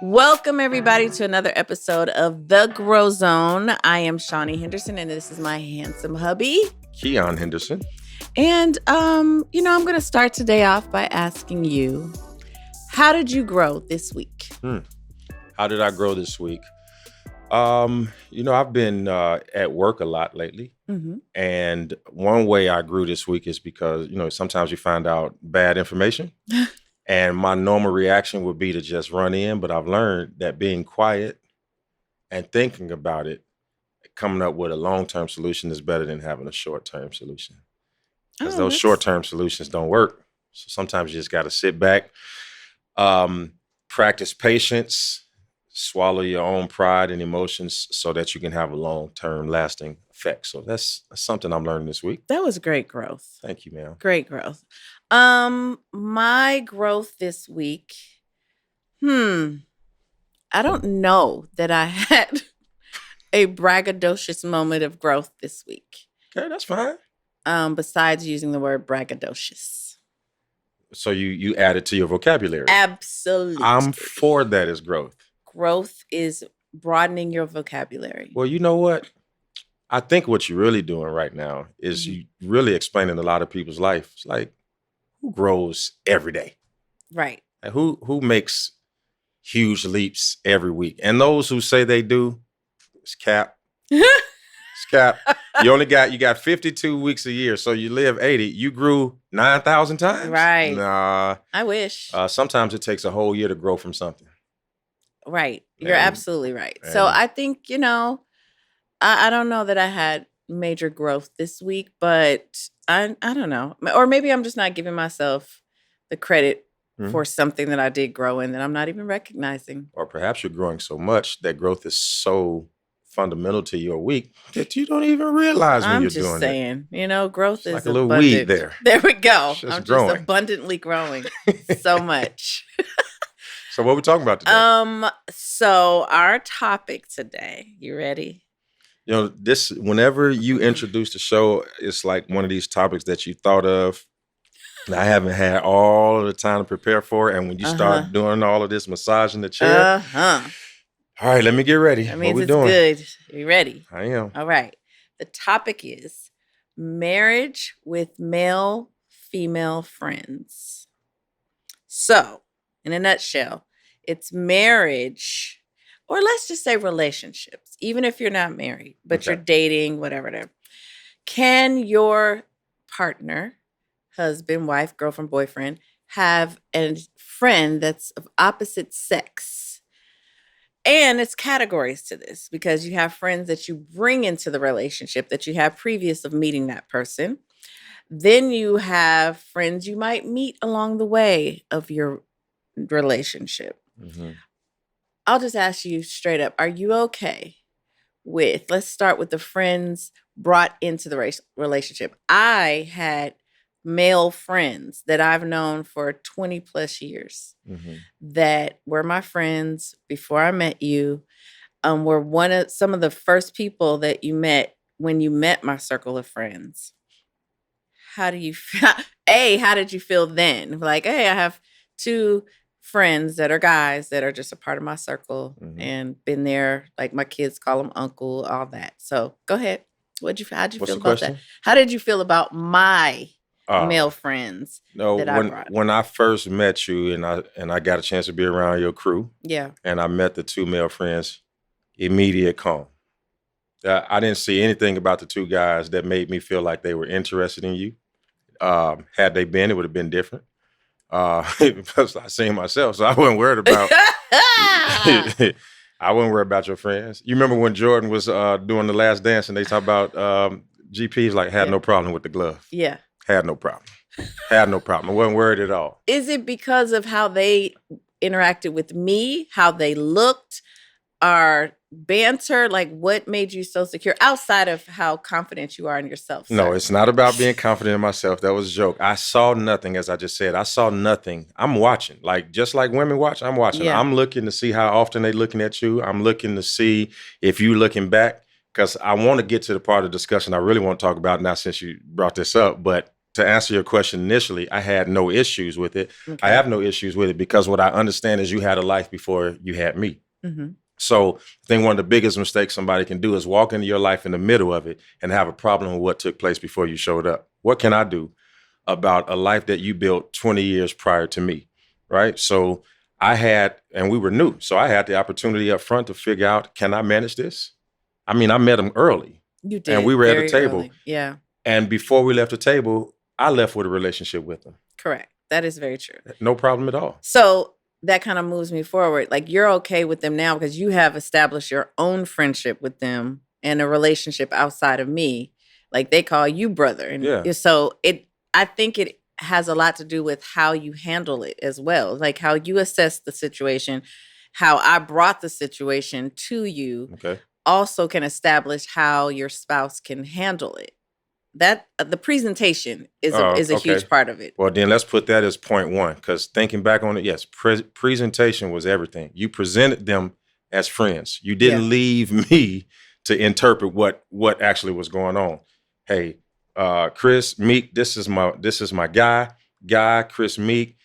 Welcome, everybody, to another episode of The Groow Zone. I am Shaunie Henderson, and this is my handsome hubby, Keion Henderson. And, I'm going to start today off by asking you, how did you grow this week? How did I grow this week? I've been at work a lot lately. Mm-hmm. And one way I grew this week is because, sometimes you find out bad information. And my normal reaction would be to just run in. But I've learned that being quiet and thinking about it, coming up with a long-term solution is better than having a short-term solution. Because those short-term solutions don't work. So sometimes you just got to sit back, practice patience, swallow your own pride and emotions so that you can have a long-term lasting effect. So that's something I'm learning this week. That was great growth. Thank you, ma'am. Great growth. My growth this week, I don't know that I had a braggadocious moment of growth this week. Okay, that's fine. Besides using the word braggadocious. So you add it to your vocabulary. Absolutely. I'm for that as growth. Growth is broadening your vocabulary. Well, you know what? I think what you're really doing right now is you really explaining a lot of people's life. It's like, who grows every day? Right. Like who makes huge leaps every week? And those who say they do, it's cap. It's cap. You got 52 weeks a year, so you live 80. You grew 9,000 times? Right. Nah. I wish. Sometimes it takes a whole year to grow from something. Right. You're absolutely right. So I think, I don't know that I had major growth this week, but I don't know. Or maybe I'm just not giving myself the credit for something that I did grow in that I'm not even recognizing. Or perhaps you're growing so much that growth is so fundamental to your week that you don't even realize when you're doing it. I'm just saying, growth it's is like a little abundant. weed there. There we go. Just growing. Just abundantly growing so much. So what are we talking about today? So our topic today, you ready? Whenever you introduce the show, it's like one of these topics that you thought of. And I haven't had all of the time to prepare for it. And when you start doing all of this massaging the chair, all right, let me get ready. That means what we it's doing? good. You ready? I am. All right. The topic is marriage with male-female friends. So, in a nutshell, it's marriage, or let's just say relationships, even if you're not married, but you're dating, whatever. Can your partner, husband, wife, girlfriend, boyfriend, have a friend that's of opposite sex? And it's categories to this because you have friends that you bring into the relationship that you have previous of meeting that person. Then you have friends you might meet along the way of your relationship. Mm-hmm. I'll just ask you straight up, are you okay with, let's start with the friends brought into the relationship. I had male friends that I've known for 20 plus years that were my friends before I met you, were some of the first people that you met when you met my circle of friends. How do you feel? How did you feel then? Like, hey, I have two friends that are guys that are just a part of my circle and been there, like my kids call them uncle, all that. So go ahead. How'd you feel about that? How did you feel about my male friends that I brought? When I first met you and I got a chance to be around your crew, and I met the two male friends, immediate calm. I didn't see anything about the two guys that made me feel like they were interested in you. Had they been, it would have been different. Because I seen myself, so I wasn't worried about. I wasn't worried about your friends. You remember when Jordan was doing the last dance, and they talk about GPs had no problem with the glove. Yeah, had no problem. Had no problem. I wasn't worried at all. Is it because of how they interacted with me, how they looked, our banter? Like, what made you so secure outside of how confident you are in yourself? Sir? No, it's not about being confident in myself. That was a joke. I saw nothing, as I just said. I saw nothing. I'm watching. Just like women watch, I'm watching. Yeah. I'm looking to see how often they're looking at you. I'm looking to see if you looking back, because I want to get to the part of the discussion I really want to talk about now since you brought this up. But to answer your question initially, I had no issues with it. Okay. I have no issues with it because what I understand is you had a life before you had me. So I think one of the biggest mistakes somebody can do is walk into your life in the middle of it and have a problem with what took place before you showed up. What can I do about a life that you built 20 years prior to me, right? So I had, and we were new, so I had the opportunity up front to figure out, can I manage this? I mean, I met him early. You did. And we were at a table. Early. Yeah. And before we left the table, I left with a relationship with him. Correct. That is very true. No problem at all. So that kind of moves me forward. Like, you're okay with them now because you have established your own friendship with them and a relationship outside of me. Like, they call you brother. And so I think it has a lot to do with how you handle it as well. Like, how you assess the situation, how I brought the situation to you also can establish how your spouse can handle it. That the presentation is a huge part of it. Well, then let's put that as point one, because thinking back on it, yes, presentation was everything. You presented them as friends. You didn't leave me to interpret what actually was going on. Hey, Chris, Meek, this is my guy, Chris Meek.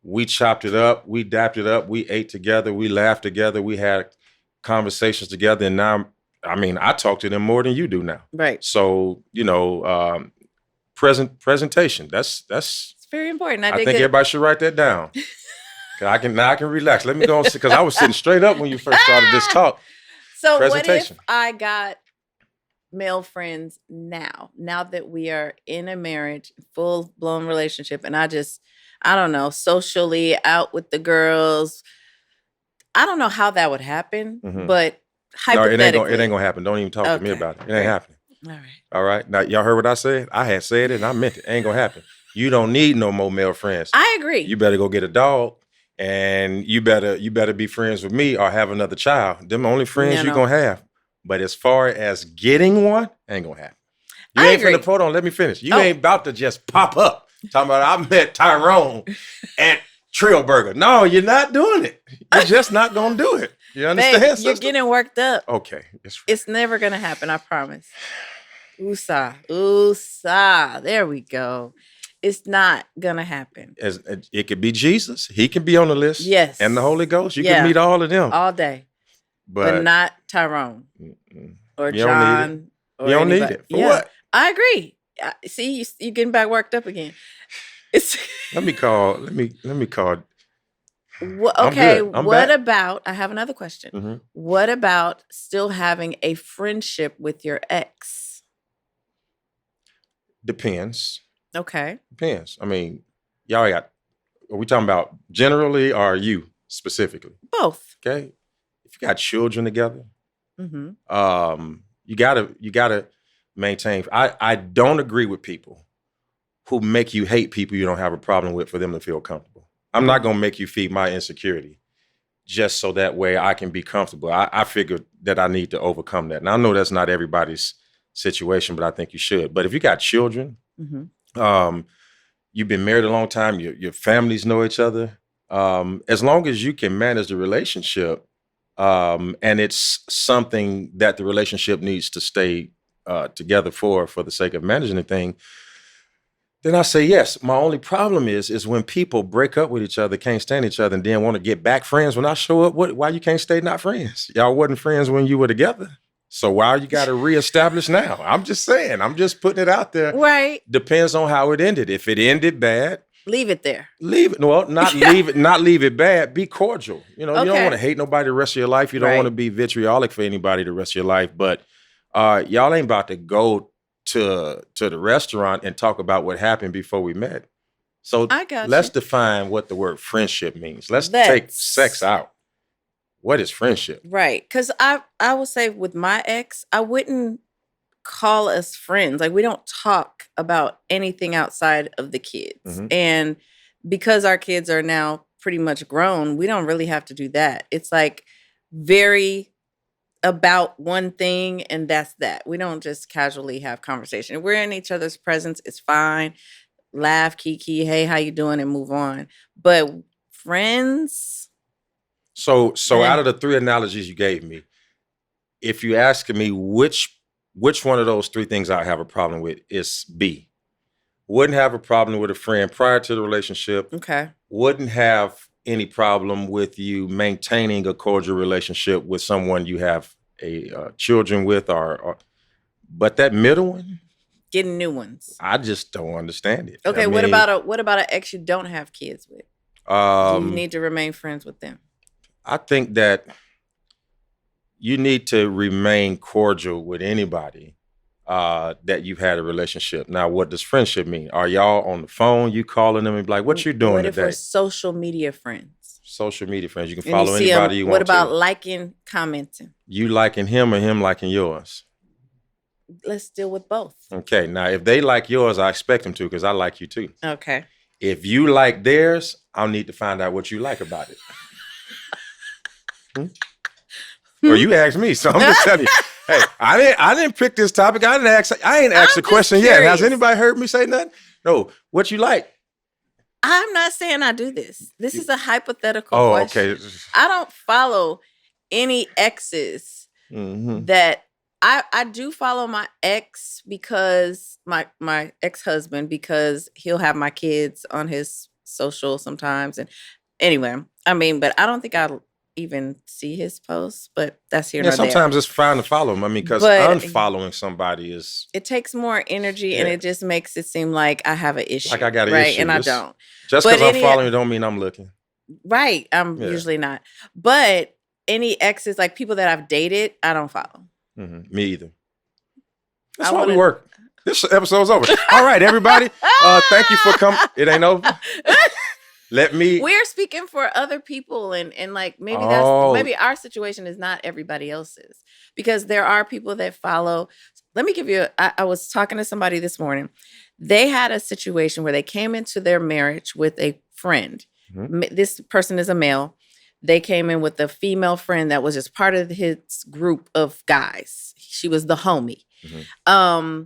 We chopped it up, we dapped it up, we ate together, we laughed together, we had conversations together, and now, I mean, I talk to them more than you do now. Right. So, presentation. That's it's very important. I think everybody should write that down. I can relax. Let me go because I was sitting straight up when you first started this talk. So what if I got male friends now that we are in a marriage, full blown relationship, and I don't know, socially out with the girls. I don't know how that would happen, but hypothetically. No, it ain't gonna happen. Don't even talk to me about it. It ain't happening. All right. All right. Now, y'all heard what I said? I had said it and I meant it. It ain't gonna happen. You don't need no more male friends. I agree. You better go get a dog, and you better be friends with me or have another child. Them the only friends you're gonna have. But as far as getting one, ain't gonna happen. You ain't finna, hold on, let me finish. You ain't about to just pop up talking about I met Tyrone at Trill Burger. No, you're not doing it. You're just not gonna do it. You understand? Babe, you're getting worked up. Okay. It's never gonna happen, I promise. Oosa. There we go. It's not gonna happen. It could be Jesus. He can be on the list. Yes. And the Holy Ghost. You can meet all of them. All day. But not Tyrone. Or you John. You don't need it. For what? I agree. See, you're getting back worked up again. Let me call. Okay, what about, I have another question. What about still having a friendship with your ex? Depends. Okay. Depends. I mean, are we talking about generally or you specifically? Both. Okay. If you got children together, you gotta maintain. I don't agree with people who make you hate people you don't have a problem with for them to feel comfortable. I'm not gonna make you feed my insecurity just so that way I can be comfortable. I figured that I need to overcome that. And I know that's not everybody's situation, but I think you should. But if you got children, you've been married a long time, your families know each other. As long as you can manage the relationship, and it's something that the relationship needs to stay together for the sake of managing the thing, then I say yes. My only problem is when people break up with each other, can't stand each other, and then want to get back friends when I show up. Why you can't stay not friends? Y'all wasn't friends when you were together. So why you got to reestablish now? I'm just saying. I'm just putting it out there. Right. Depends on how it ended. If it ended bad, leave it there. Leave it. Well, not leave it. Not leave it bad. Be cordial. You don't want to hate nobody the rest of your life. You don't want to be vitriolic for anybody the rest of your life. But y'all ain't about to go to the restaurant and talk about what happened before we met. So let's define what the word friendship means. Let's take sex out. What is friendship? Right. Because I would say with my ex, I wouldn't call us friends. Like, we don't talk about anything outside of the kids. And because our kids are now pretty much grown, we don't really have to do that. It's like very about one thing, and that's that. We don't just casually have conversation. If we're in each other's presence, it's fine. Laugh, kiki, hey, how you doing, and move on. But friends. So out of the three analogies you gave me, if you ask me which one of those three things I have a problem with, is B. Wouldn't have a problem with a friend prior to the relationship. Okay. Wouldn't have any problem with you maintaining a cordial relationship with someone you have children with, but that middle one, getting new ones. I just don't understand it. Okay, what about an ex you don't have kids with? Do you need to remain friends with them? I think that you need to remain cordial with anybody that you've had a relationship. Now, what does friendship mean? Are y'all on the phone? You calling them and be like, what you doing today? What if we're social media friends? Social media friends. You can follow anybody you want to. What about liking, commenting? You liking him or him liking yours? Let's deal with both. Okay. Now, if they like yours, I expect them to because I like you too. Okay. If you like theirs, I'll need to find out what you like about it. Or you asked me, so I'm just telling you. Hey, I didn't pick this topic. I ain't asked a question yet. Has anybody heard me say nothing? No. What you like? I'm not saying I do this. This is a hypothetical question. Okay. I don't follow any exes that I do follow my ex because my ex-husband, because he'll have my kids on his social sometimes. And anyway, I mean, but I don't think I'll even see his posts, but that's here. Sometimes it's fine to follow him. I mean, because unfollowing somebody it takes more energy and it just makes it seem like I have an issue. Like I got an issue. And I don't. Just because I'm following don't mean I'm looking. Right. I'm usually not. But any exes, like people that I've dated, I don't follow. Mm-hmm. Me either. That's why we work. This episode's over. All right, everybody. Thank you for coming. It ain't over. We're speaking for other people and like maybe our situation is not everybody else's, because there are people that follow. Let me give you I was talking to somebody this morning. They had a situation where they came into their marriage with a friend. Mm-hmm. This person is a male. They came in with a female friend that was just part of his group of guys. She was the homie. Mm-hmm.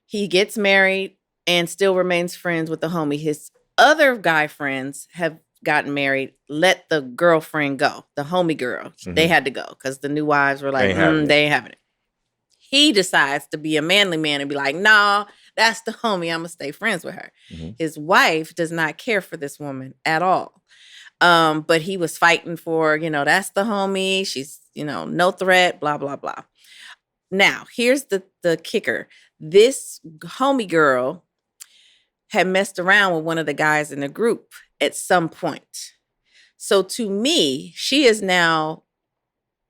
He gets married and still remains friends with the homie. His other guy friends have gotten married, let the girlfriend go, the homie girl. Mm-hmm. They had to go because the new wives were like, they ain't having it. He decides to be a manly man and be like, nah, that's the homie. I'm going to stay friends with her. Mm-hmm. His wife does not care for this woman at all. But he was fighting for, that's the homie. She's, no threat, blah, blah, blah. Now, here's the kicker. This homie girl had messed around with one of the guys in the group at some point. So to me, she is now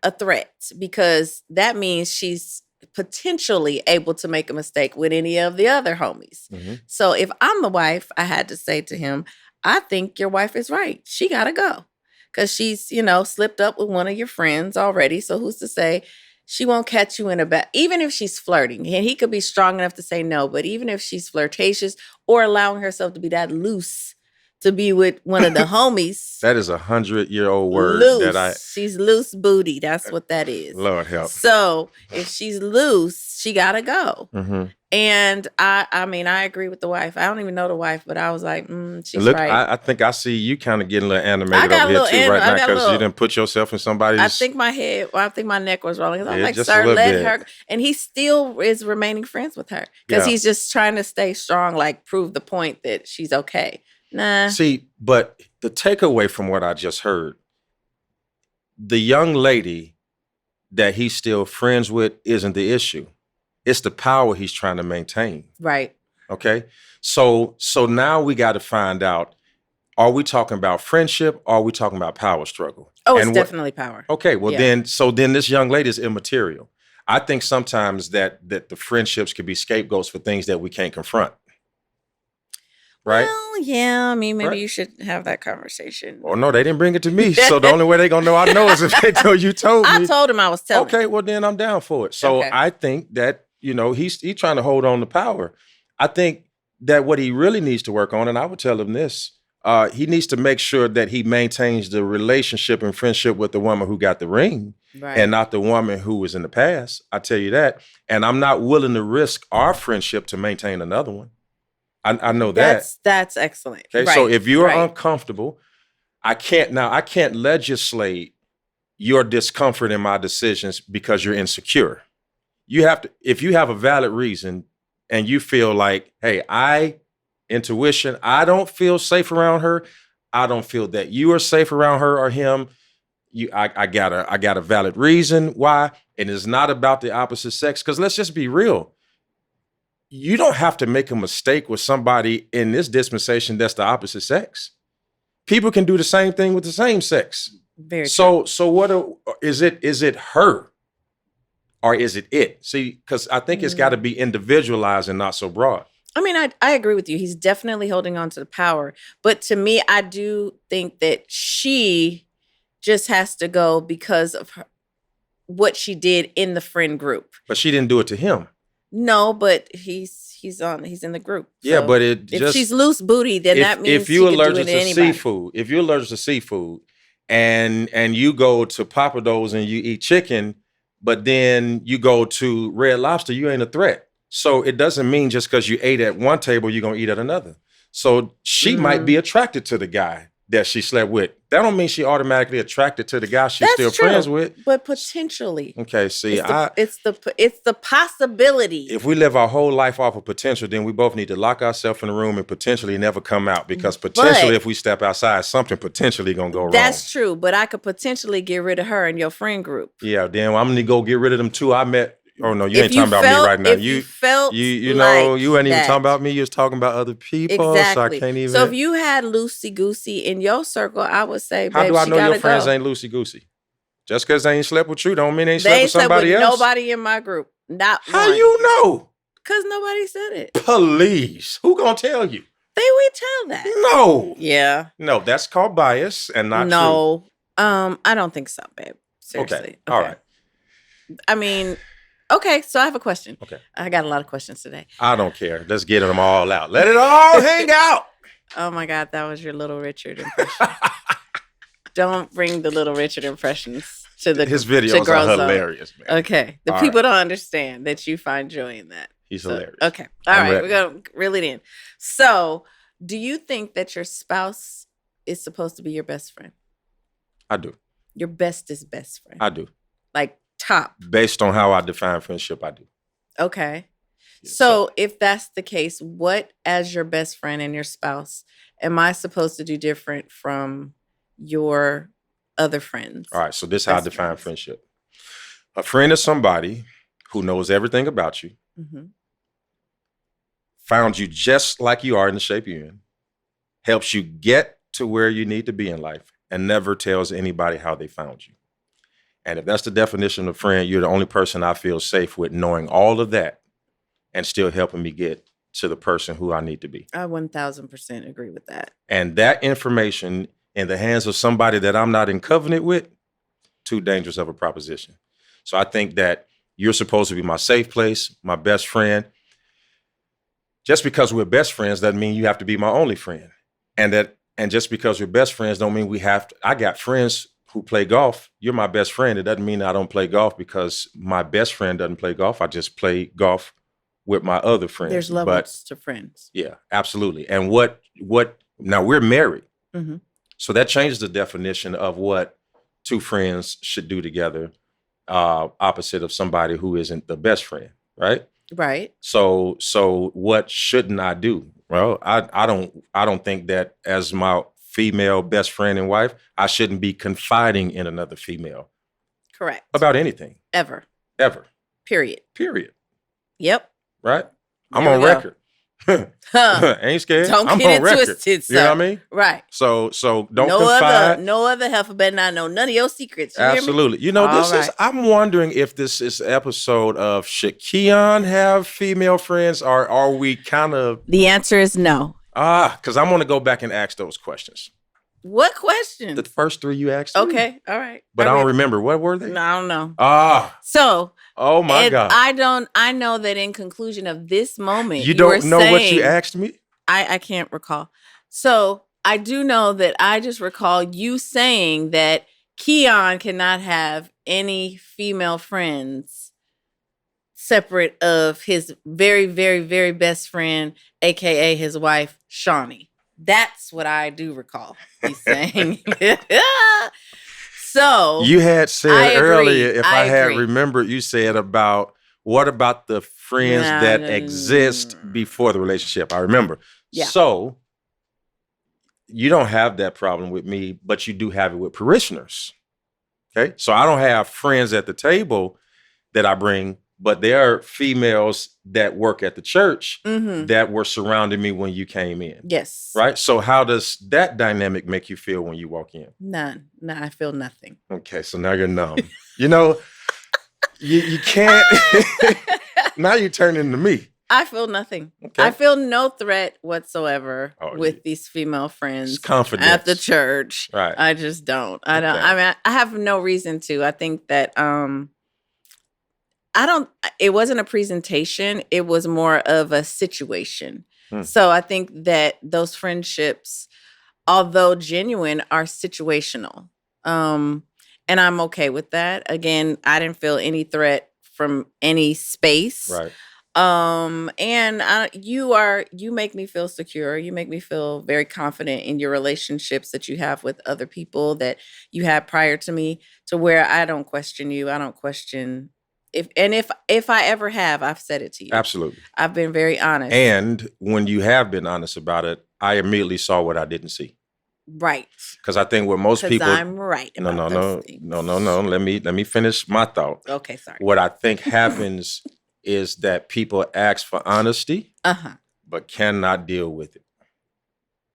a threat, because that means she's potentially able to make a mistake with any of the other homies. Mm-hmm. So if I'm the wife, I had to say to him, I think your wife is right. She got to go, because she's, slipped up with one of your friends already. So who's to say she won't catch you in a bad, even if she's flirting, and he could be strong enough to say no, but even if she's flirtatious or allowing herself to be that loose to be with one of the homies. That is 100-year-old word. Loose. She's loose booty. That's what that is. Lord help. So if she's loose, she got to go. Mm-hmm. And I mean, I agree with the wife. I don't even know the wife, but I was like, she's right. I think I see you kind of getting a little animated over here too right now, because you didn't put yourself in somebody's. I think my neck was rolling. I'm like, sir, let her. And he still is remaining friends with her, because he's just trying to stay strong, like prove the point that she's okay. Nah. See, but the takeaway from what I just heard, the young lady that he's still friends with isn't the issue. It's the power he's trying to maintain. Right. Okay. So now we got to find out, are we talking about friendship, or are we talking about power struggle? Oh, it's definitely power. Okay. Well, then this young lady is immaterial. I think sometimes that the friendships could be scapegoats for things that we can't confront. Right? Well, yeah. I mean, maybe you should have that conversation. Oh, no, they didn't bring it to me. So the only way they're going to know I know is if they tell you told me. I told him I was telling him. Okay, well, then I'm down for it. So I think that, he's trying to hold on to power. I think that what he really needs to work on, and I would tell him this, he needs to make sure that he maintains the relationship and friendship with the woman who got the ring. Right. And not the woman who was in the past. I tell you that. And I'm not willing to risk our friendship to maintain another one. I know that. That's excellent. Okay, right. So if you're uncomfortable, I can't legislate your discomfort in my decisions because you're insecure. You have to, if you have a valid reason and you feel like, hey, I intuition. I don't feel safe around her. I don't feel that you are safe around her or him. I got a valid reason why. And it's not about the opposite sex. Because let's just be real. You don't have to make a mistake with somebody in this dispensation that's the opposite sex. People can do the same thing with the same sex. Very true. So what is it? Is it her? Or is it it? See, because I think it's got to be individualized and not so broad. I mean, I agree with you. He's definitely holding on to the power. But to me, I do think that she just has to go because of what she did in the friend group. But she didn't do it to him. No, but he's in the group. Yeah, so but if she's loose booty, then that means if you're allergic to seafood, if you're allergic to seafood, and you go to Papa Do's and you eat chicken, but then you go to Red Lobster, you ain't a threat. So it doesn't mean just because you ate at one table, you're gonna eat at another. So she might be attracted to the guy that she slept with. That don't mean she automatically attracted to the guy she's still friends with. But potentially. Okay, see, it's the possibility. If we live our whole life off of potential, then we both need to lock ourselves in the room and potentially never come out. Because potentially, if we step outside, something potentially gonna go wrong. That's true, but I could potentially get rid of her in your friend group. Yeah, then I'm gonna go get rid of them too. I met. Oh no, you ain't talking about me right now. You know, you ain't even talking about me. You was talking about other people. Exactly. So I can't even. So if you had loosey goosey in your circle, I would say, how do I know your friends ain't loosey goosey? Just because they ain't slept with you, don't mean they ain't slept with somebody else. Nobody in my group. Not how one. You know? Because nobody said it. Please, who gonna tell you? They would tell that. No. Yeah. No, that's called bias and not true. No, I don't think so, babe. Seriously. Okay. All right. I mean. Okay, so I have a question. Okay. I got a lot of questions today. I don't care. Let's get them all out. Let it all hang out. Oh my God, that was your Little Richard impression. Don't bring the Little Richard impressions to his videos are hilarious, man. Okay. The people don't understand that you find joy in that. He's hilarious. Okay. All right, we're going to reel it in. So, do you think that your spouse is supposed to be your best friend? I do. Your bestest best friend? I do. Like top. Based on how I define friendship, I do. Okay. So if that's the case, what as your best friend and your spouse am I supposed to do different from your other friends? All right. So this is how I define friendship. A friend is somebody who knows everything about you, found you just like you are in the shape you're in, helps you get to where you need to be in life, and never tells anybody how they found you. And if that's the definition of friend, you're the only person I feel safe with knowing all of that and still helping me get to the person who I need to be. I 1000% agree with that. And that information in the hands of somebody that I'm not in covenant with, too dangerous of a proposition. So I think that you're supposed to be my safe place, my best friend. Just because we're best friends doesn't mean you have to be my only friend. And just because we're best friends don't mean we have to. I got friends who play golf. You're my best friend. It doesn't mean I don't play golf because my best friend doesn't play golf. I just play golf with my other friends. There's levels to friends. Yeah, absolutely. And what now we're married. So that changes the definition of what two friends should do together, opposite of somebody who isn't the best friend, right? Right. So what shouldn't I do? Well, I don't think that as my female best friend and wife, I shouldn't be confiding in another female. Correct. About anything. Ever. Period. Yep. Right? I'm on record. Ain't scared. Don't get it twisted, sir. You know what I mean? Right. So don't confide. No other heifer better not know none of your secrets. You Absolutely. You know, I'm wondering if this is an episode of should Keion have female friends or are we kind of... The answer is no. Because I'm going to go back and ask those questions. What questions? The first three you asked. Okay. All right. But I don't remember. What were they? No, I don't know. So... Oh my God. I know that in conclusion of this moment, you don't know what you asked me? I can't recall. So I do know that I just recall you saying that Keion cannot have any female friends separate of his very, very, very best friend, AKA his wife, Shaunie. That's what I do recall he's saying. So you had said earlier, if I had remembered, you said about what about the friends that exist before the relationship? I remember. Yeah. So you don't have that problem with me, but you do have it with parishioners. Okay. So I don't have friends at the table that I bring, but there are females that work at the church that were surrounding me when you came in. Yes. Right. So how does that dynamic make you feel when you walk in? None. No, I feel nothing. Okay. So now you're numb. You know, you can't. Now you're turning into me. I feel nothing. Okay. I feel no threat whatsoever with these female friends at the church. Right. I just don't. I don't. I mean, I have no reason to. I think that I don't. It wasn't a presentation. It was more of a situation. So I think that those friendships, although genuine, are situational. And I'm okay with that. Again, I didn't feel any threat from any space. Right. And you make me feel secure. You make me feel very confident in your relationships that you have with other people that you had prior to me, to where I don't question you. I don't question if I ever have, I've said it to you. Absolutely. I've been very honest. And when you have been honest about it, I immediately saw what I didn't see. Right. Because I think what most people, I'm right. No. Let me finish my thought. Okay, sorry. What I think happens is that people ask for honesty, but cannot deal with it.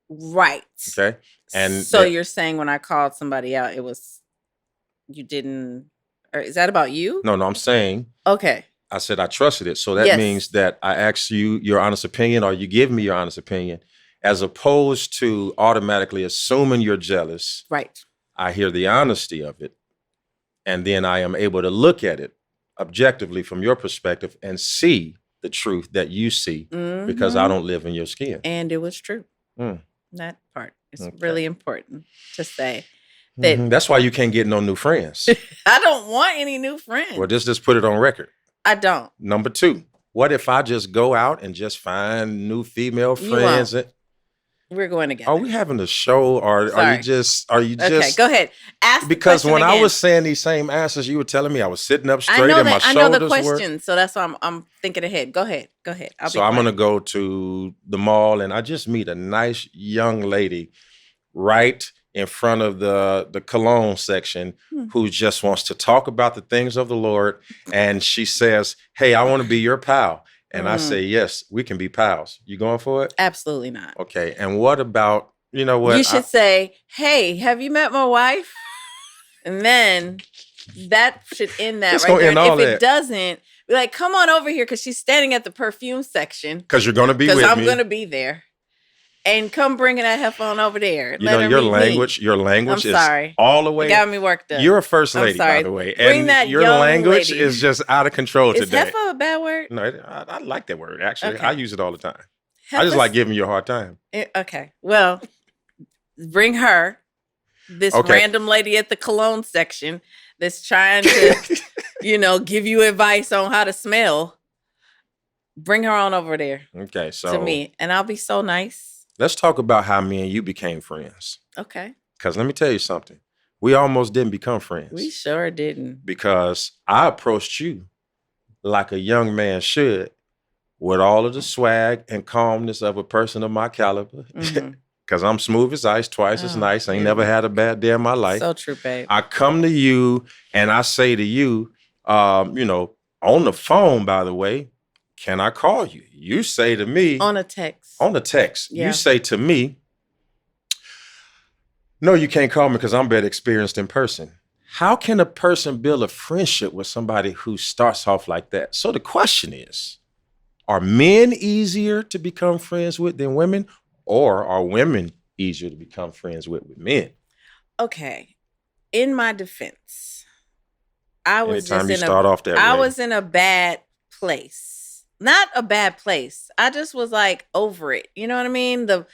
Right. Okay. And so you're saying when I called somebody out, you didn't, or is that about you? No, I'm saying. Okay. I said I trusted it. So that means that I asked you your honest opinion, or you give me your honest opinion, as opposed to automatically assuming you're jealous. Right. I hear the honesty of it, and then I am able to look at it objectively from your perspective and see the truth that you see, because I don't live in your skin. And it was true. That part is really important to say. That That's why you can't get no new friends. I don't want any new friends. Well, just put it on record. I don't. Number 2, what if I just go out and just find new female friends? We're going together. Are we having a show, or are you just? Okay, go ahead. Ask because the when again. I was saying these same answers, you were telling me I was sitting up straight and my shoulders I know the question, so that's why I'm thinking ahead. Go ahead. I'm gonna go to the mall and I just meet a nice young lady right in front of the cologne section who just wants to talk about the things of the Lord, and she says, "Hey, I want to be your pal." And I say, yes, we can be pals. You going for it? Absolutely not. Okay. And what about, you know what? You should say, hey, have you met my wife? And then that should end that right there. And if it doesn't, be like, come on over here, because she's standing at the perfume section. Because you're going to be with me. Because I'm going to be there. And come bringing that headphone over there. You know, your language is all the way. It got me worked up. You're a first lady, by the way. Bring that your young language lady. is just out of control today. Is heifer a bad word? No, I like that word, actually. Okay. I use it all the time. Heifer? I just like giving you a hard time. Okay. Well, bring her, this random lady at the cologne section that's trying to, give you advice on how to smell. Bring her on over there. Okay, so. To me. And I'll be so nice. Let's talk about how me and you became friends. Okay. Because let me tell you something. We almost didn't become friends. We sure didn't. Because I approached you like a young man should, with all of the swag and calmness of a person of my caliber. Because I'm smooth as ice, twice as nice. Ain't never had a bad day in my life. So true, babe. I come to you and I say to you, on the phone, by the way, can I call you? You say to me. On a text. Yeah. You say to me, no, you can't call me because I'm better experienced in person. How can a person build a friendship with somebody who starts off like that? So the question is, are men easier to become friends with than women? Or are women easier to become friends with men? Okay. In my defense, I was was in a bad place. Not a bad place. I just was like over it. You know what I mean? The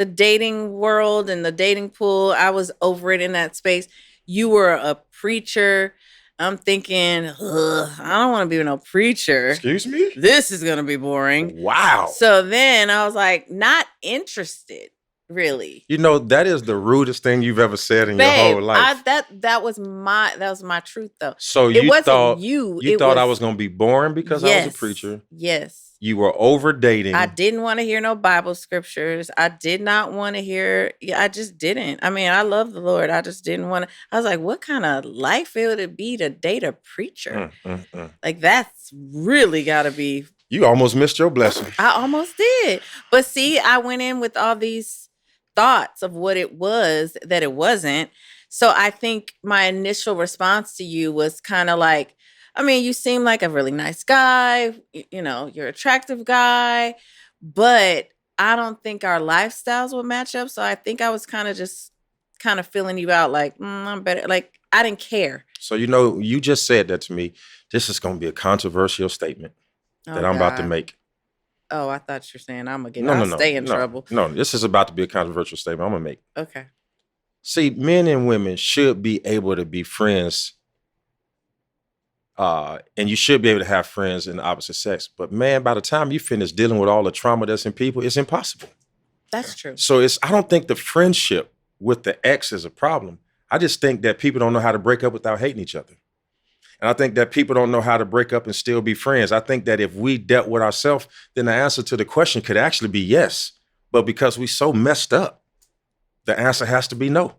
dating world and the dating pool, I was over it in that space. You were a preacher. I'm thinking, I don't want to be no preacher. Excuse me? This is going to be boring. Wow. So then I was like, not interested. Really? You know, that is the rudest thing you've ever said in your whole life. That was my truth though. So it you wasn't thought you. you It thought was, I was going to be boring because I was a preacher. Yes. You were over dating. I didn't want to hear no Bible scriptures. I did not want to hear. Yeah, I just didn't. I mean, I love the Lord. I just didn't want to. I was like, what kind of life would it be to date a preacher? Like, that's really got to be. You almost missed your blessing. I almost did. But see, I went in with all these thoughts of what it was that it wasn't. So I think my initial response to you was kind of like, I mean, you seem like a really nice guy, you know, you're an attractive guy, but I don't think our lifestyles would match up. So I think I was kind of feeling you out like, I'm better. Like, I didn't care. So, you know, you just said that to me. This is going to be a controversial statement that I'm about to make. Oh, I thought you were saying I'm going to stay in trouble. No, this is about to be a controversial statement I'm going to make. Okay. See, men and women should be able to be friends. And you should be able to have friends in the opposite sex. But man, by the time you finish dealing with all the trauma that's in people, it's impossible. That's true. So I don't think the friendship with the ex is a problem. I just think that people don't know how to break up without hating each other. And I think that people don't know how to break up and still be friends. I think that if we dealt with ourselves, then the answer to the question could actually be yes. But because we so messed up, the answer has to be no.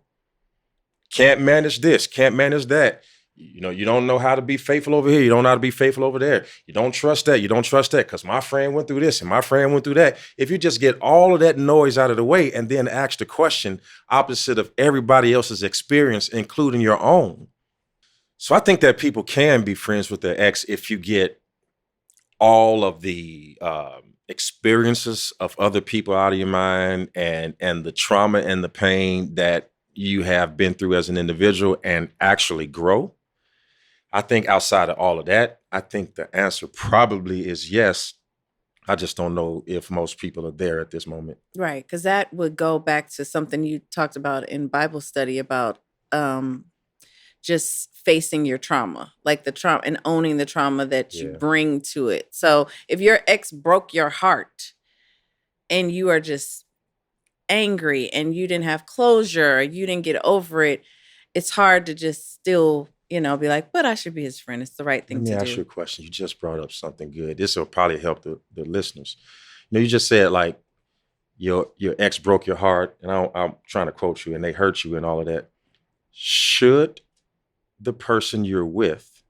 Can't manage this, can't manage that. You know, you don't know how to be faithful over here. You don't know how to be faithful over there. You don't trust that. You don't trust that because my friend went through this and my friend went through that. If you just get all of that noise out of the way and then ask the question opposite of everybody else's experience, including your own. So I think that people can be friends with their ex if you get all of the experiences of other people out of your mind and the trauma and the pain that you have been through as an individual and actually grow. I think outside of all of that, I think the answer probably is yes. I just don't know if most people are there at this moment. Right, because that would go back to something you talked about in Bible study about just facing your trauma, like the trauma and owning the trauma that you bring to it. So if your ex broke your heart and you are just angry and you didn't have closure, you didn't get over it, it's hard to just still, you know, be like, but I should be his friend. It's the right thing to do. Let me ask you a question. You just brought up something good. This will probably help the listeners. You know, you just said like your ex broke your heart, and I'm trying to quote you, and they hurt you and all of that. Should the person you're with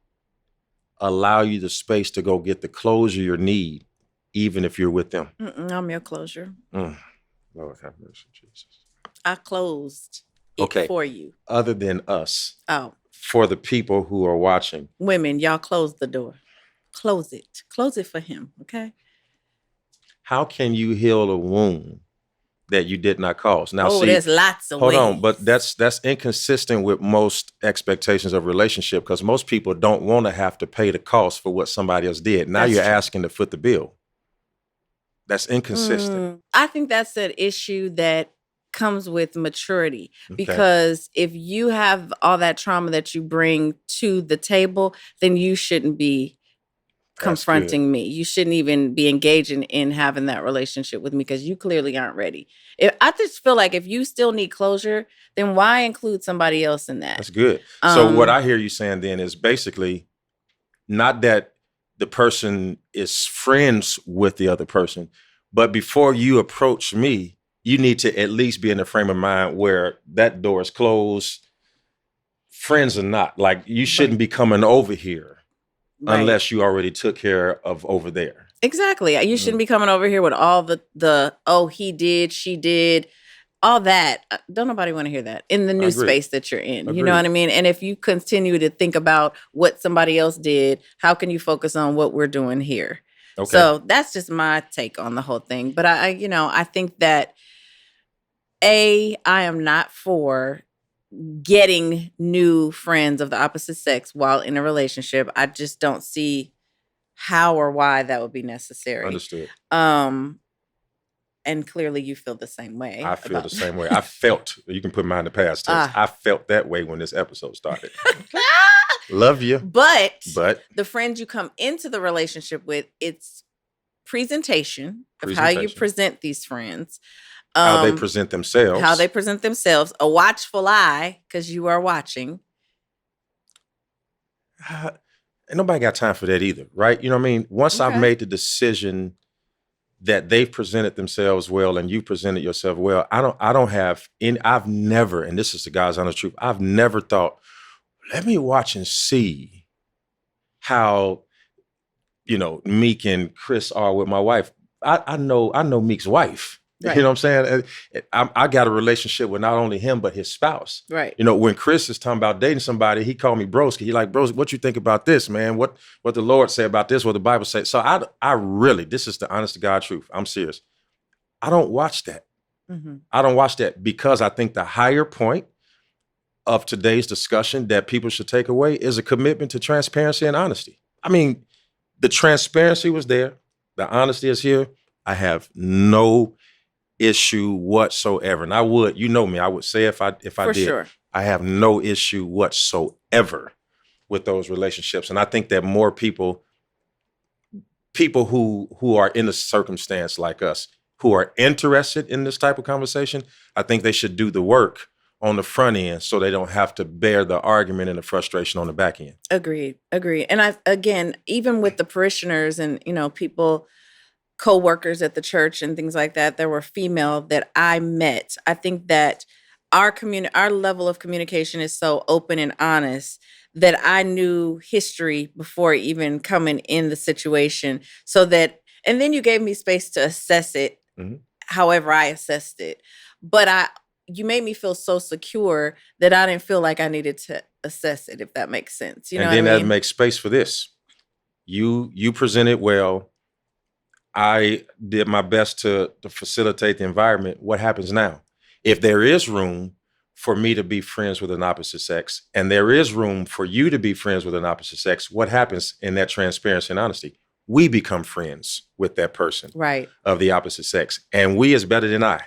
allow you the space to go get the closure you need, even if you're with them? I'm your closure. Lord have mercy, Jesus. I closed it for you. Other than us. Oh. For the people who are watching. Women, y'all close the door. Close it. Close it for him, okay? How can you heal a wound that you did not cause? Now, see, there's lots of ways. Hold on, but that's inconsistent with most expectations of relationship because most people don't want to have to pay the cost for what somebody else did. Now you're asking to foot the bill. That's inconsistent. I think that's an issue that comes with maturity because if you have all that trauma that you bring to the table, then you shouldn't be confronting me. You shouldn't even be engaging in having that relationship with me because you clearly aren't ready. I just feel like if you still need closure, then why include somebody else in that? That's good. So what I hear you saying then is basically not that the person is friends with the other person, but before you approach me, you need to at least be in a frame of mind where that door is closed, friends or not. Like you shouldn't be coming over here unless you already took care of over there. Exactly. You shouldn't be coming over here with all the oh, he did, she did, all that. Don't nobody want to hear that in the new space that you're in. You know what I mean? And if you continue to think about what somebody else did, how can you focus on what we're doing here? Okay. So that's just my take on the whole thing. But I think that I am not for getting new friends of the opposite sex while in a relationship. I just don't see how or why that would be necessary. Understood. And clearly you feel the same way. I feel the same way. I felt, you can put mine in the past tense. I felt that way when this episode started. Love you. But the friends you come into the relationship with, it's presentation of how you present these friends. How they present themselves. How they present themselves. A watchful eye, because you are watching. And nobody got time for that either, right? You know what I mean? Once I've made the decision that they've presented themselves well and you presented yourself well, I don't have any, I've never, and this is the God's honest truth, I've never thought, let me watch and see how, Meek and Chris are with my wife. I know Meek's wife. Right. You know what I'm saying? I got a relationship with not only him, but his spouse. Right. When Chris is talking about dating somebody, he called me broski. He like, bros, what you think about this, man? What the Lord say about this, what the Bible say. So I really, this is the honest to God truth. I'm serious. I don't watch that. Mm-hmm. I don't watch that because I think the higher point of today's discussion that people should take away is a commitment to transparency and honesty. I mean, the transparency was there. The honesty is here. I have no issue whatsoever. And I would, me, I would say if I did, sure. I have no issue whatsoever with those relationships. And I think that more people who are in a circumstance like us, who are interested in this type of conversation, I think they should do the work on the front end so they don't have to bear the argument and the frustration on the back end. Agreed. And again, even with the parishioners and, people, co-workers at the church and things like that, there were female that I met. I think that our level of communication is so open and honest that I knew history before even coming in the situation. And then you gave me space to assess it, however I assessed it. But you made me feel so secure that I didn't feel like I needed to assess it, if that makes sense. You know what I mean? That makes space for this. You presented well. I did my best to facilitate the environment. What happens now? If there is room for me to be friends with an opposite sex, and there is room for you to be friends with an opposite sex, what happens in that transparency and honesty? We become friends with that person of the opposite sex. And we is better than I.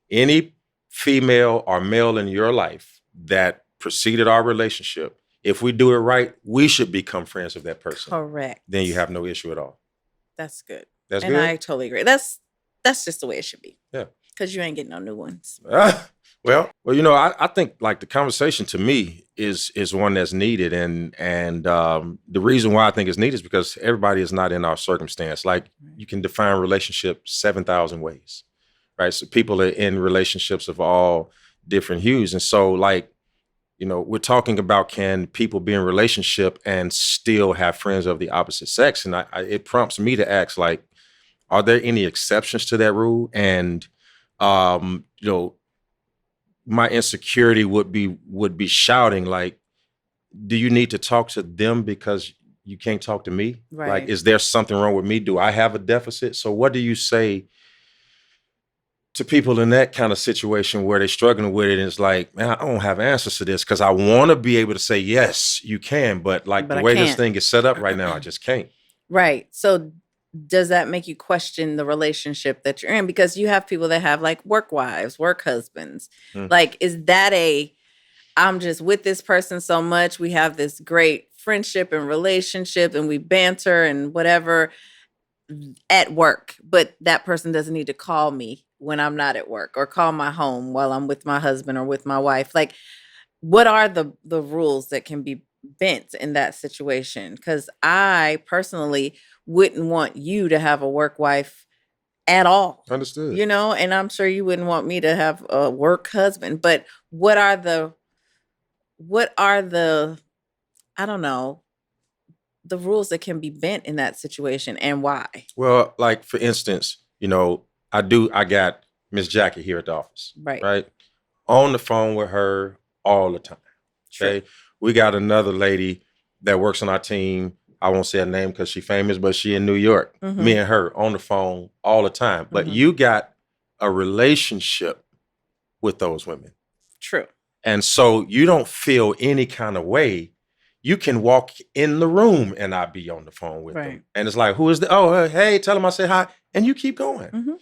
Any female or male in your life that preceded our relationship, if we do it right, we should become friends with that person. Correct. Then you have no issue at all. That's good. That's and good. I totally agree. That's just the way it should be. Yeah. Because you ain't getting no new ones. Well, I think like the conversation to me is one that's needed, and the reason why I think it's needed is because everybody is not in our circumstance. Like you can define relationship 7,000 ways, right? So people are in relationships of all different hues, and so like we're talking about can people be in relationship and still have friends of the opposite sex, and it prompts me to ask like, are there any exceptions to that rule? And my insecurity would be shouting like, do you need to talk to them because you can't talk to me? Right. Like, is there something wrong with me? Do I have a deficit? So what do you say to people in that kind of situation where they're struggling with it and it's like, man, I don't have answers to this because I want to be able to say, yes, you can. But the way this thing is set up right now, I just can't. Right. So does that make you question the relationship that you're in? Because you have people that have like work wives, work husbands. Like, is that I'm just with this person so much. We have this great friendship and relationship and we banter and whatever at work, but that person doesn't need to call me when I'm not at work or call my home while I'm with my husband or with my wife. Like, what are the rules that can be bent in that situation? Because I personally wouldn't want you to have a work wife at all. Understood. And I'm sure you wouldn't want me to have a work husband. But what are the I don't know, the rules that can be bent in that situation and why? Well, like for instance, I got Miss Jackie here at the office. Right. On the phone with her all the time. Okay. Sure. We got another lady that works on our team. I won't say her name because she's famous, but she in New York. Mm-hmm. Me and her on the phone all the time. But you got a relationship with those women. True. And so you don't feel any kind of way. You can walk in the room and I be on the phone with them. And it's like, who is the, hey, tell them I said hi. And you keep going. Mm-hmm.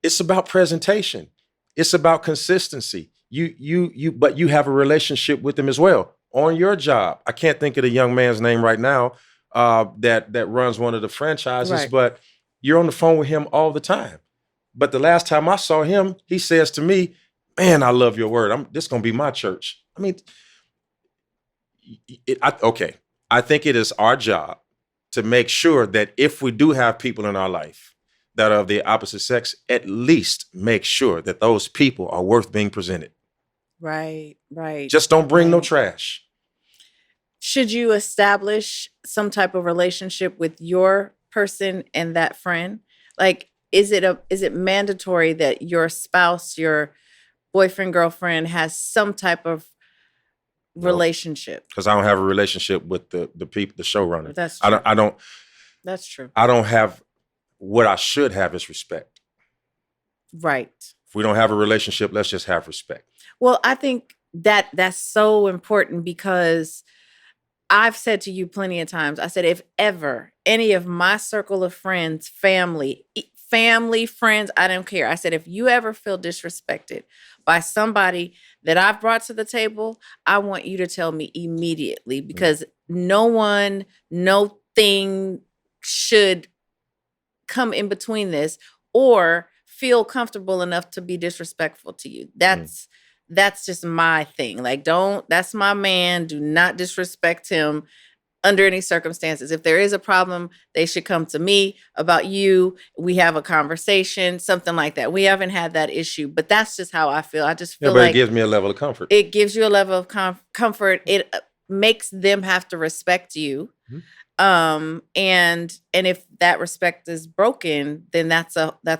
It's about presentation. It's about consistency. But you have a relationship with them as well. On your job, I can't think of the young man's name right now that runs one of the franchises, but you're on the phone with him all the time. But the last time I saw him, he says to me, man, I love your word. This going to be my church. I mean, okay. I think it is our job to make sure that if we do have people in our life that are of the opposite sex, at least make sure that those people are worth being presented. Right. Just don't bring no trash. Should you establish some type of relationship with your person and that friend? Like, is it mandatory that your spouse, your boyfriend, girlfriend has some type of relationship? Because I don't have a relationship with the people, the showrunner. That's true. I don't. That's true. I don't have what I should have is respect. Right. If we don't have a relationship, let's just have respect. Well, I think that's so important because I've said to you plenty of times, I said, if ever any of my circle of friends, family, friends, I don't care. I said, if you ever feel disrespected by somebody that I've brought to the table, I want you to tell me immediately, because no thing should come in between this or feel comfortable enough to be disrespectful to you. That's just my thing. Like, that's my man. Do not disrespect him under any circumstances. If there is a problem, they should come to me about you. We have a conversation, something like that. We haven't had that issue, but that's just how I feel. I just feel like it gives me a level of comfort. It gives you a level of comfort. It makes them have to respect you. Mm-hmm. And if that respect is broken, then that's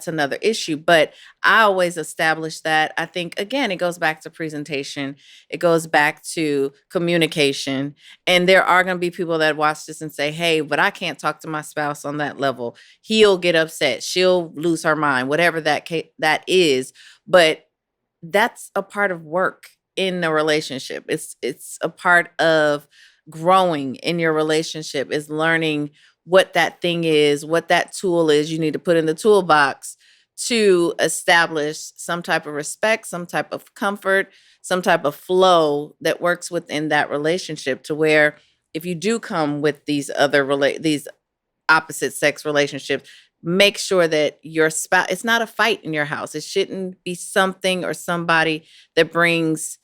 another issue. But I always establish that. I think, again, it goes back to presentation. It goes back to communication. And there are going to be people that watch this and say, hey, but I can't talk to my spouse on that level. He'll get upset. She'll lose her mind, whatever that is. But that's a part of work in a relationship. It's a part of growing in your relationship, is learning what that thing is, what that tool is you need to put in the toolbox to establish some type of respect, some type of comfort, some type of flow that works within that relationship, to where if you do come with these opposite sex relationships, make sure that your spouse, it's not a fight in your house. It shouldn't be something or somebody that brings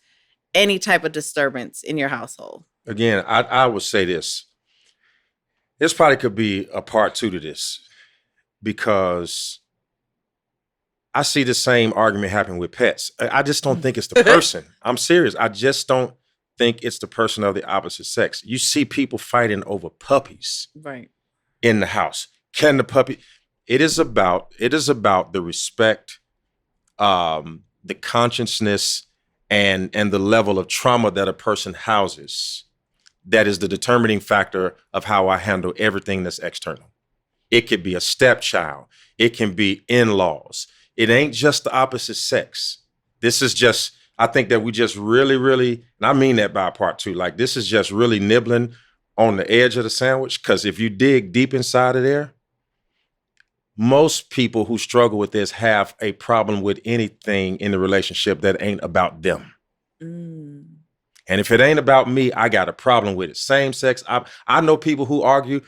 any type of disturbance in your household. Again, I would say this. This probably could be a part 2 to this, because I see the same argument happen with pets. I just don't think it's the person. I'm serious. I just don't think it's the person of the opposite sex. You see people fighting over puppies in the house. Can the puppy? It is about the respect, the consciousness, and the level of trauma that a person houses. That is the determining factor of how I handle everything that's external. It could be a stepchild. It can be in-laws. It ain't just the opposite sex. This is just, I think that we just really, and I mean that by part 2, like this is just really nibbling on the edge of the sandwich, because if you dig deep inside of there, most people who struggle with this have a problem with anything in the relationship that ain't about them. And if it ain't about me, I got a problem with it. Same sex. I know people who argue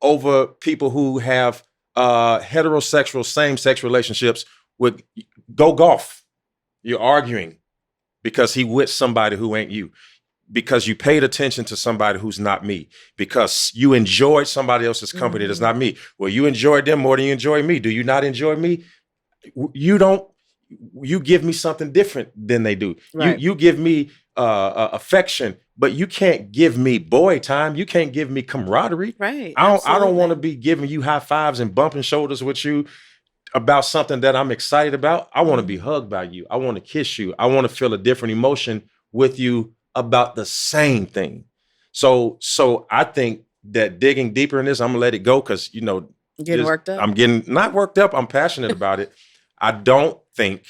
over people who have heterosexual same-sex relationships with go golf. You're arguing because he with somebody who ain't you, because you paid attention to somebody who's not me, because you enjoyed somebody else's company that's not me. Well, you enjoyed them more than you enjoy me. Do you not enjoy me? You don't. You give me something different than they do. Right. You give me affection, but you can't give me boy time. You can't give me camaraderie. Right. I don't want to be giving you high fives and bumping shoulders with you about something that I'm excited about. I want to be hugged by you. I want to kiss you. I want to feel a different emotion with you about the same thing. So I think that digging deeper in this, I'm gonna let it go, because getting worked up. I'm getting not worked up. I'm passionate about it. I don't think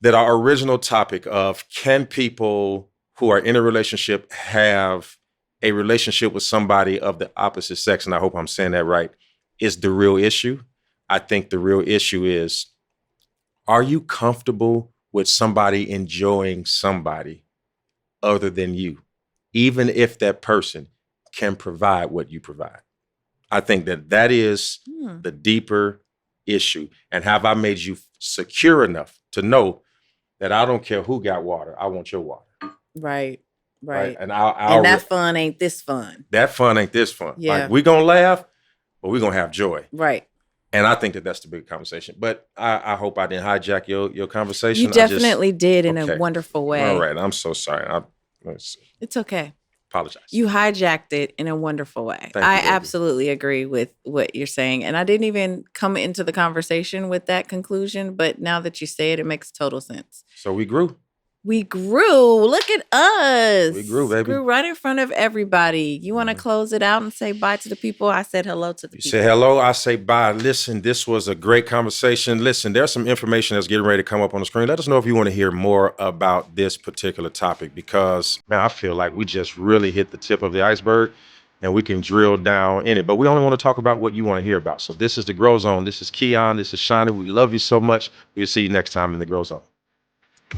that our original topic of can people who are in a relationship have a relationship with somebody of the opposite sex, and I hope I'm saying that right, is the real issue. I think the real issue is, are you comfortable with somebody enjoying somebody other than you, even if that person can provide what you provide? I think that is the deeper issue? And have I made you secure enough to know that I don't care who got water, I want your water. Right. And that fun ain't this fun. That fun ain't this fun. Yeah. Like, we're going to laugh, but we're going to have joy. Right. And I think that that's the big conversation. But I hope I didn't hijack your conversation. You definitely did in a wonderful way. All right. I'm so sorry. It's okay. Apologize. You hijacked it in a wonderful way. I absolutely agree with what you're saying. And I didn't even come into the conversation with that conclusion. But now that you say it, it makes total sense. So we grew. We grew. Look at us. We grew, baby. Grew right in front of everybody. You want to close it out and say bye to the people? I said hello to the people. You say hello. I say bye. Listen, this was a great conversation. Listen, there's some information that's getting ready to come up on the screen. Let us know if you want to hear more about this particular topic, because, man, I feel like we just really hit the tip of the iceberg and we can drill down in it. But we only want to talk about what you want to hear about. So this is the Groow Zone. This is Keion. This is Shaunie. We love you so much. We'll see you next time in the Groow Zone.